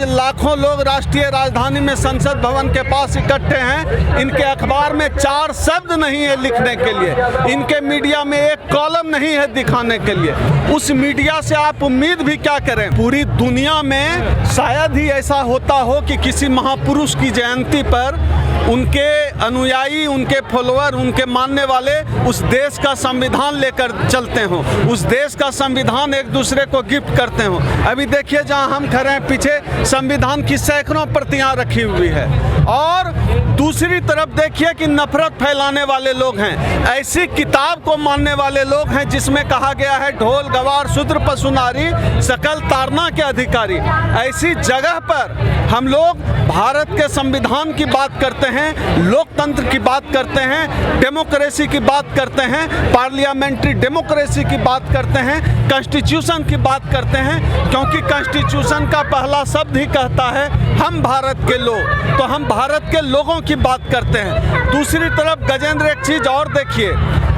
आज लाखों लोग राष्ट्रीय राजधानी में संसद भवन के पास इकट्ठे हैं। इनके अखबार में 4 शब्द नहीं है लिखने के लिए, इनके मीडिया में एक कॉलम नहीं है दिखाने के लिए। उस मीडिया से आप उम्मीद भी क्या करें? पूरी दुनिया में शायद ही ऐसा होता हो कि किसी महापुरुष की जयंती पर उनके अनुयायी, उनके फॉलोअर, उनके मानने वाले उस देश का संविधान लेकर चलते हों, उस देश का संविधान एक दूसरे को गिफ्ट करते हों। अभी देखिए जहां हम खड़े हैं पीछे संविधान की सैकड़ों प्रतियां रखी हुई है, और दूसरी तरफ देखिए कि नफरत फैलाने वाले लोग हैं। ऐसी किताब को मानने वाले लोग हैं जिसमें कहा गया है ढोल गवार शूद्र पशु नारी सकल तारना के अधिकारी। ऐसी जगह पर हम लोग भारत के संविधान की बात करते हैं, लोकतंत्र की बात करते हैं, डेमोक्रेसी की बात करते हैं, पार्लियामेंट्री डेमोक्रेसी की बात करते हैं, कॉन्स्टिट्यूशन की बात करते हैं, क्योंकि कॉन्स्टिट्यूशन का पहला शब्द ही कहता है हम भारत के लोग, तो हम भारत के लोगों की बात करते हैं। दूसरी तरफ गजेंद्र एक चीज और देखिए,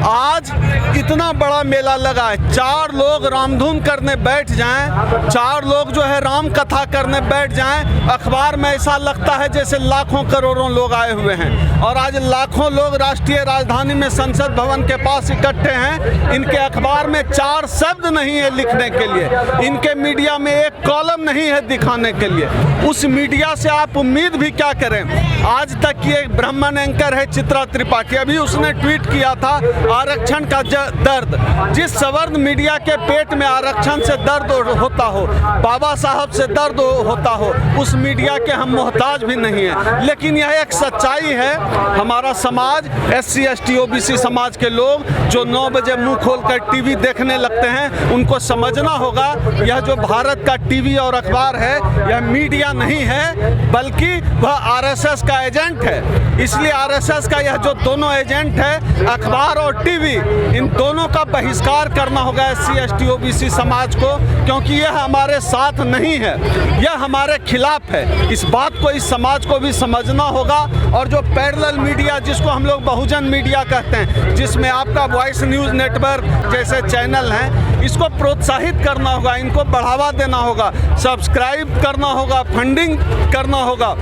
आज इतना बड़ा मेला लगा है, 4 लोग रामधुन करने बैठ जाएं, 4 लोग जो है राम कथा करने बैठ जाएं, अखबार में ऐसा लगता है जैसे लाखों करोड़ों लोग आए हुए हैं। और आज लाखों लोग राष्ट्रीय राजधानी में संसद भवन के पास इकट्ठे हैं। इनके अखबार में 4 शब्द नहीं है लिखने के लिए, इनके मीडिया में एक कॉलम नहीं है दिखाने के लिए। उस मीडिया से आप उम्मीद भी क्या करें? आज तक की एक ब्राह्मण एंकर है चित्रा त्रिपाठी, अभी उसने ट्वीट किया था आरक्षण का दर्द। जिस सवर्ण मीडिया के पेट में आरक्षण से दर्द होता हो, बाबा साहब से दर्द होता हो, उस मीडिया के हम मोहताज भी नहीं हैं। लेकिन यह एक सच्चाई है। हमारा समाज, SC ST OBC समाज के लोग जो 9 बजे मुंह खोलकर टीवी देखने लगते हैं, उनको समझना होगा यह जो भारत का टीवी और अखबार है यह मीडिया नहीं है, बल्कि वह RSS का एजेंट है। इसलिए RSS का यह जो दोनों एजेंट है, अखबार और टीवी, इन दोनों का बहिष्कार करना होगा SC ST OBC समाज को, क्योंकि यह हमारे साथ नहीं है, यह हमारे खिलाफ है। इस बात को इस समाज को भी समझना होगा। और जो पैरेलल मीडिया जिसको हम लोग बहुजन मीडिया कहते हैं, जिसमें आपका वॉइस न्यूज़ नेटवर्क जैसे चैनल हैं, इसको प्रोत्साहित करना होगा, इनको बढ़ावा देना होगा, सब्सक्राइब करना होगा, फंडिंग करना होगा।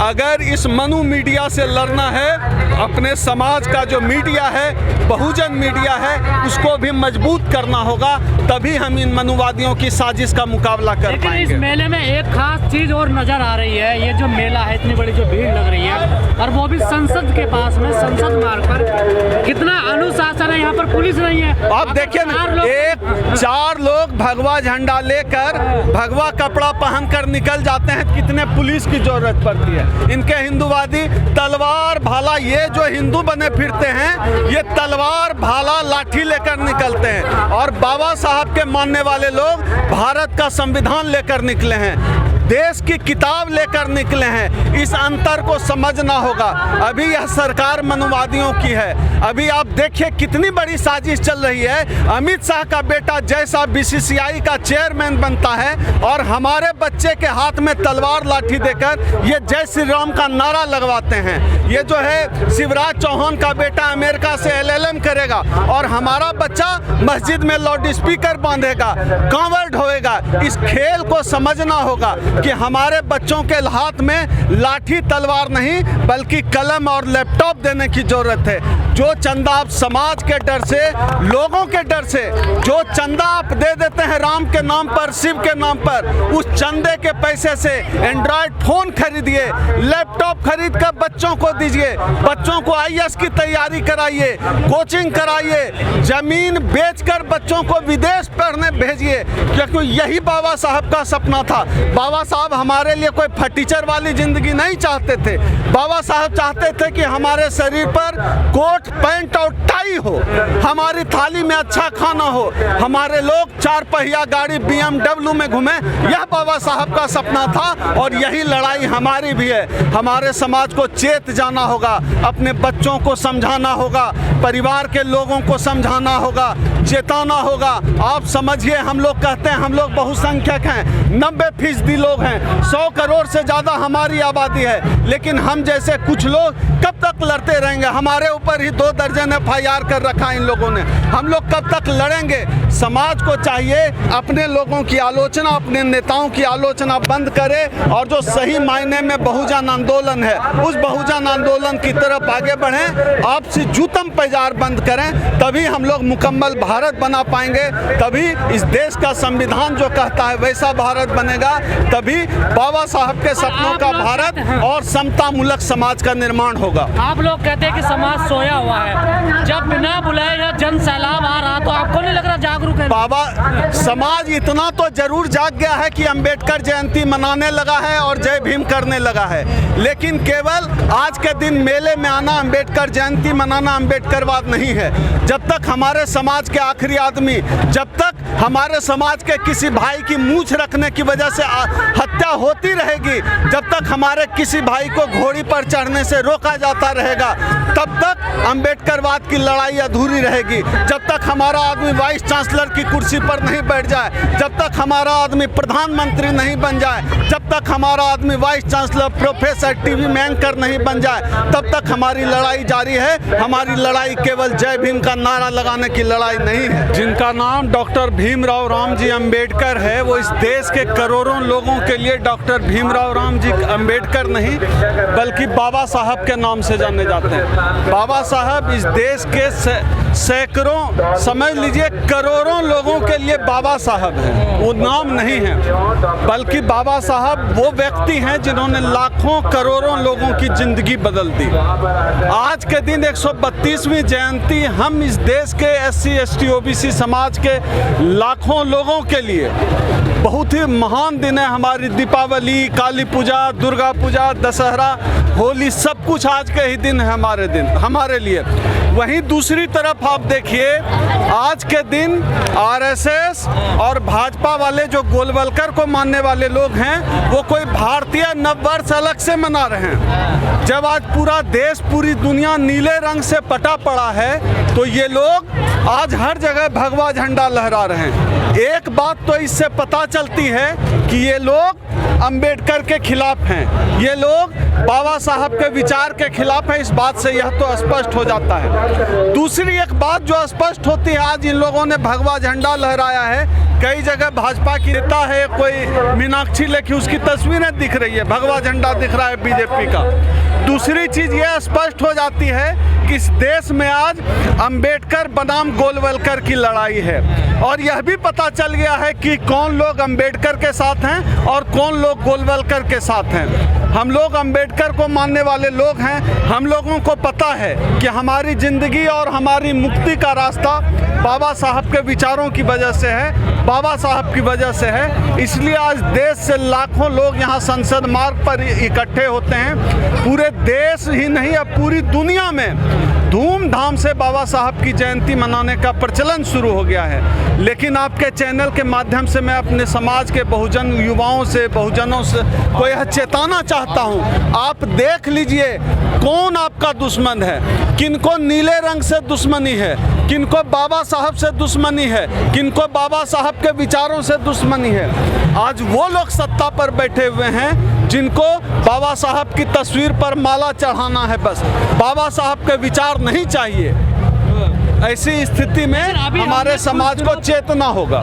अगर इस मनु मीडिया से लड़ना है, अपने समाज का जो मीडिया है, बहुजन मीडिया है, उसको भी मजबूत करना होगा, तभी हम इन मनुवादियों की साजिश का मुकाबला कर पाएंगे। इस मेले में एक खास चीज और नजर आ रही है, ये जो मेला है, इतनी बड़ी जो भीड़ लग रही है, और वो भी संसद के पास में, संसद मार्ग पर। कितना अनुशासन है यहाँ पर, पुलिस नहीं है। आप देखिए ना, 4 लोग भगवा झंडा लेकर, भगवा कपड़ा पहनकर निकल जाते हैं, कितने पुलिस की जरूरत पड़ती है? इनके हिंदूवादी तलवार भाला, ये जो हिंदू बने फिरते हैं, ये तलवार भाला लाठी लेकर निकलते हैं, और बाबा साहब के मानने वाले लोग भारत का संविधान लेकर निकले हैं, देश की किताब लेकर निकले हैं। इस अंतर को समझना होगा। अभी यह सरकार मनुवादियों की है। अभी आप देखिए कितनी बड़ी साजिश चल रही है। अमित शाह का बेटा जैसा BCCI का चेयरमैन बनता है, और हमारे बच्चे के हाथ में तलवार लाठी देकर ये जय श्री राम का नारा लगवाते हैं। ये जो है शिवराज चौहान का बेटा अमेरिका से LLM करेगा, और हमारा बच्चा मस्जिद में लाउड स्पीकर बांधेगा, कांवड़ ढोएगा। इस खेल को समझना होगा कि हमारे बच्चों के हाथ में लाठी तलवार नहीं, बल्कि कलम और लैपटॉप देने की जरूरत है। जो चंदा आप समाज के डर से, लोगों के डर से, जो चंदा आप दे देते हैं राम के नाम पर, शिव के नाम पर, उस चंदे के पैसे से एंड्रॉयड फोन खरीदिए, लैपटॉप खरीद कर बच्चों को दीजिए, बच्चों को IAS की तैयारी कराइए, कोचिंग कराइए, जमीन बेचकर बच्चों को विदेश पढ़ने भेजिए, क्योंकि यही बाबा साहब का सपना था। बाबा साहब हमारे लिए कोई फटीचर वाली जिंदगी नहीं चाहते थे। बाबा साहब चाहते थे कि हमारे शरीर पर कोट पैंट और टाई हो, हमारी थाली में अच्छा खाना हो, हमारे लोग 4 पहिया गाड़ी BMW में घूमे। यह बाबा साहब का सपना था, और यही लड़ाई हमारी भी है। हमारे समाज को चेत जाना होगा, अपने बच्चों को समझाना होगा, परिवार के लोगों को समझाना होगा, चेताना होगा। आप समझिए, हम लोग कहते हैं हम लोग बहुसंख्यक हैं, 90% लोग हैं, 100 करोड़ से ज़्यादा हमारी आबादी है, लेकिन हम जैसे कुछ लोग कब तक लड़ते रहेंगे? हमारे ऊपर ही 2 दर्जन FIR कर रखा इन लोगों ने। हम लोग कब तक लड़ेंगे? समाज को चाहिए अपने लोगों की आलोचना, अपने नेताओं की आलोचना बंद करे और जो सही मायने में बहुजन आंदोलन है उस बहुजन आंदोलन की तरफ आगे बढ़ें। आपसी जूतम पैजार बंद करें, तभी हम लोग मुकम्मल भारत बना पाएंगे। तभी इस देश का संविधान जो कहता है वैसा भारत बनेगा। तभी बाबा साहब के सपनों का भारत और समतामूलक समाज का निर्माण होगा। आप लोग कहते हैं कि समाज सोया हुआ है, जब बिना बुलाए जन सैलाब आ रहा तो आपको नहीं लग रहा जागरूक है? बाबा समाज इतना तो जरूर जाग गया है कि अंबेडकर जयंती मनाने लगा है और जय भीम करने लगा है, लेकिन केवल आज के दिन मेले में आना, अंबेडकर जयंती मनाना अंबेडकरवाद नहीं है। जब तक हमारे समाज के आखिरी आदमी, जब तक हमारे समाज के किसी भाई की मूंछ रखने की वजह से हत्या होती रहेगी, जब तक हमारे किसी भाई को घोड़ी पर चढ़ने से रोका जाता रहेगा, तब तक अंबेडकरवाद की लड़ाई अधूरी रहेगी। जब तक हमारा आदमी वाइस चांसलर की कुर्सी पर नहीं बैठ जाए, जब तक हमारा आदमी प्रधानमंत्री नहीं बन जाए, जब तक हमारा आदमी वाइस चांसलर, प्रोफेसर, टीवी में एंकर नहीं बन जाए, तब तक हमारी लड़ाई जारी है। हमारी लड़ाई केवल जय भीम का नारा लगाने की लड़ाई नहीं है। जिनका नाम डॉक्टर भीमराव रामजी अंबेडकर है, वो इस देश के करोड़ों लोगों के लिए डॉक्टर भीमराव रामजी अंबेडकर नहीं बल्कि बाबा साहब के नाम से जाने जाते हैं। बाबा साहब इस देश के सैकड़ों, समझ लीजिए करोड़ों लोगों के लिए बाबा साहब हैं। वो नाम नहीं है, बल्कि बाबा साहब वो व्यक्ति हैं जिन्होंने लाखों करोड़ों लोगों की जिंदगी बदल दी। आज के दिन 132वीं जयंती हम इस देश के SC ST OBC समाज के लाखों लोगों के लिए बहुत ही महान दिन है। हमारी दीपावली, काली पूजा, दुर्गा पूजा, दशहरा, होली, सब कुछ आज के ही दिन है हमारे लिए। वहीं दूसरी तरफ आप देखिए, आज के दिन RSS और भाजपा वाले जो गोलवलकर को मानने वाले लोग हैं, वो कोई भारतीय नववर्ष अलग से मना रहे हैं। जब आज पूरा देश, पूरी दुनिया नीले रंग से पटा पड़ा है, तो ये लोग आज हर जगह भगवा झंडा लहरा रहे हैं। एक बात तो इससे पता चलती है कि ये लोग अंबेडकर के खिलाफ हैं, ये लोग बाबा साहब के विचार के खिलाफ है। इस बात से यह तो स्पष्ट हो जाता है। दूसरी एक बात जो स्पष्ट होती है, आज इन लोगों ने भगवा झंडा लहराया है। कई जगह भाजपा की नेता है, कोई मीनाक्षी लेखी, उसकी तस्वीरें दिख रही है, भगवा झंडा दिख रहा है बीजेपी का। दूसरी चीज यह स्पष्ट हो जाती है कि इस देश में आज अंबेडकर बनाम गोलवलकर की लड़ाई है, और यह भी पता चल गया है कि कौन लोग अंबेडकर के साथ हैं और कौन लोग गोलवलकर के साथ हैं। हम लोग अंबेडकर को मानने वाले लोग हैं। हम लोगों को पता है कि हमारी ज़िंदगी और हमारी मुक्ति का रास्ता बाबा साहब के विचारों की वजह से है, बाबा साहब की वजह से है। इसलिए आज देश से लाखों लोग यहाँ संसद मार्ग पर इकट्ठे होते हैं। पूरे देश ही नहीं, अब पूरी दुनिया में धूमधाम से बाबा साहब की जयंती मनाने का प्रचलन शुरू हो गया है। लेकिन आपके चैनल के माध्यम से मैं अपने समाज के बहुजन युवाओं से, बहुजनों से को यह चेताना चाहता हूँ, आप देख लीजिए कौन आपका दुश्मन है। किनको नीले रंग से दुश्मनी है, किनको बाबा साहब से दुश्मनी है, किनको बाबा साहब के विचारों से दुश्मनी है। आज वो लोग सत्ता पर बैठे हुए हैं जिनको बाबा साहब की तस्वीर पर माला चढ़ाना है, बस बाबा साहब के विचार नहीं चाहिए। ऐसी स्थिति में हमारे समाज को चेतना होगा।